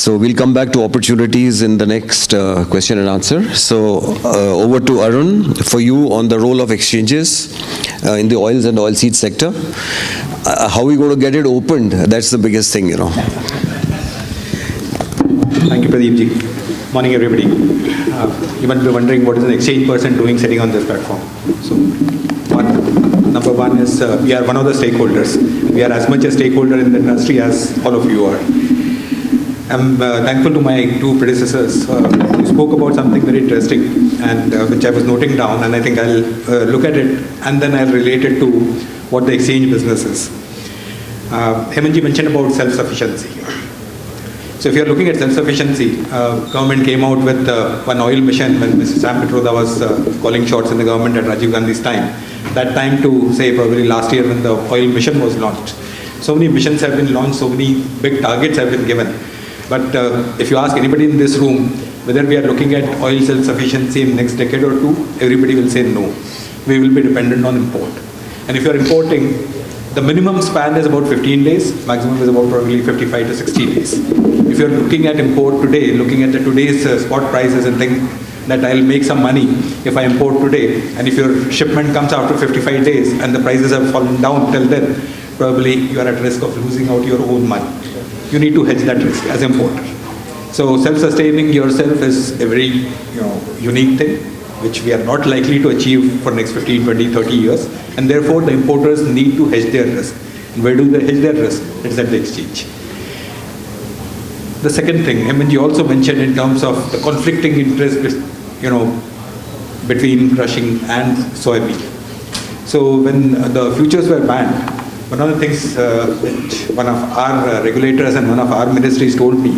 So we'll come back to opportunities in the next question and answer. So over to Arun, for you on the role of exchanges in the oils and oilseed sector. How are we going to get it opened? That's the biggest thing, Thank you, Pradeep ji. Morning, everybody. You might be wondering what is an exchange person doing sitting on this platform. So, number one is we are one of the stakeholders. We are as much a stakeholder in the industry as all of you are. I'm thankful to my two predecessors who spoke about something very interesting and which I was noting down, and I think I'll look at it and then I'll relate it to what the exchange business is. Hemantji mentioned about self-sufficiency. So if you're looking at self-sufficiency, government came out with one oil mission when Mr. Sam Petroda was calling shots in the government at Rajiv Gandhi's time. That time to say probably last year when the oil mission was launched. So many missions have been launched, so many big targets have been given. But if you ask anybody in this room whether we are looking at oil self-sufficiency in the next decade or two, everybody will say no. We will be dependent on import. And if you are importing, the minimum span is about 15 days, maximum is about probably 55 to 60 days. If you are looking at import today, looking at today's spot prices and think that I'll make some money if I import today, and if your shipment comes after 55 days and the prices have fallen down till then, probably you are at risk of losing out your own money. You need to hedge that risk as importer. So self-sustaining yourself is a very unique thing, which we are not likely to achieve for next 15, 20, 30 years. And therefore, the importers need to hedge their risk. And where do they hedge their risk? It's at the exchange. The second thing, Hemantji also mentioned in terms of the conflicting interest, between crushing and soybean. So when the futures were banned, one of the things which one of our regulators and one of our ministries told me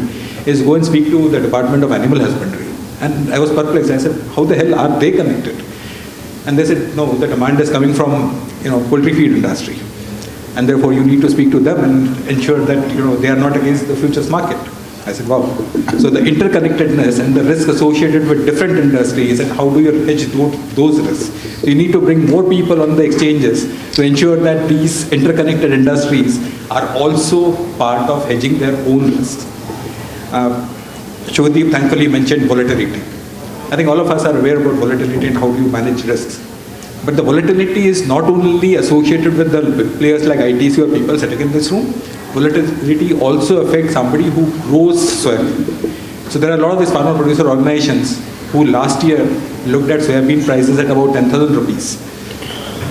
is go and speak to the Department of Animal Husbandry. And I was perplexed. I said, how the hell are they connected? And they said, no, the demand is coming from poultry feed industry. And therefore you need to speak to them and ensure that they are not against the futures market. I said, wow. So the interconnectedness and the risk associated with different industries and how do you hedge those risks? So you need to bring more people on the exchanges to ensure that these interconnected industries are also part of hedging their own risks. Shodeep thankfully mentioned volatility. I think all of us are aware about volatility and how do you manage risks. But the volatility is not only associated with the players like ITC or people sitting in this room. Volatility also affects somebody who grows soybean. So there are a lot of these farmer producer organizations who last year looked at soybean prices at about 10,000 rupees.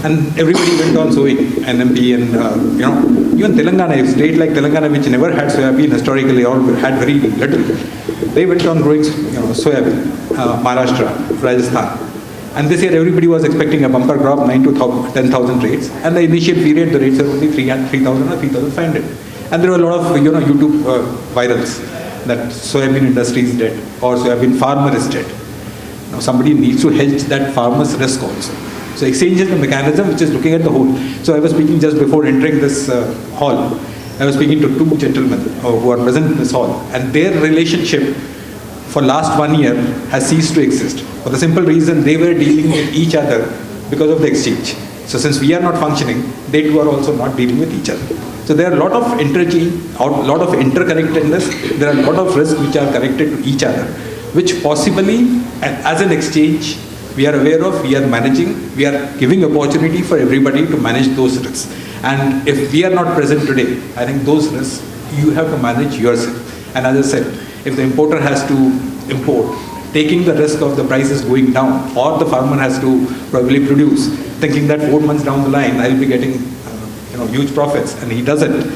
And everybody went on sowing NMP and even Telangana, a state like Telangana which never had soybean historically or had very little, they went on growing soybean, Maharashtra, Rajasthan. And this year everybody was expecting a bumper crop, 9,000 to 10,000 rates. And the initial period the rates were only 3,000 or 3,500. And there were a lot of YouTube virals that soybean industry is dead or soybean farmer is dead. Now somebody needs to hedge that farmer's risk also. So exchange is the mechanism which is looking at the whole. So I was speaking just before entering this hall. I was speaking to two gentlemen who are present in this hall, and their relationship for last 1 year has ceased to exist. For the simple reason they were dealing with each other because of the exchange. So since we are not functioning, they too are also not dealing with each other. So there are a lot of interchange, a lot of interconnectedness, there are a lot of risks which are connected to each other, which possibly as an exchange we are aware of, we are managing, we are giving opportunity for everybody to manage those risks. And if we are not present today, I think those risks you have to manage yourself. And as I said, if the importer has to import, taking the risk of the prices going down, or the farmer has to probably produce, thinking that 4 months down the line I'll be getting huge profits, and he doesn't,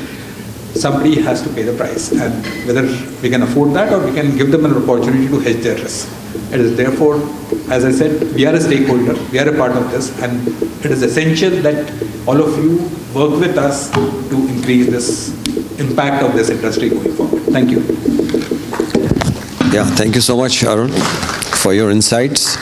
somebody has to pay the price. And whether we can afford that or we can give them an opportunity to hedge their risk. It is therefore, as I said, we are a stakeholder, we are a part of this, and it is essential that all of you work with us to increase this impact of this industry going forward. Thank you. Yeah, thank you so much, Arun, for your insights.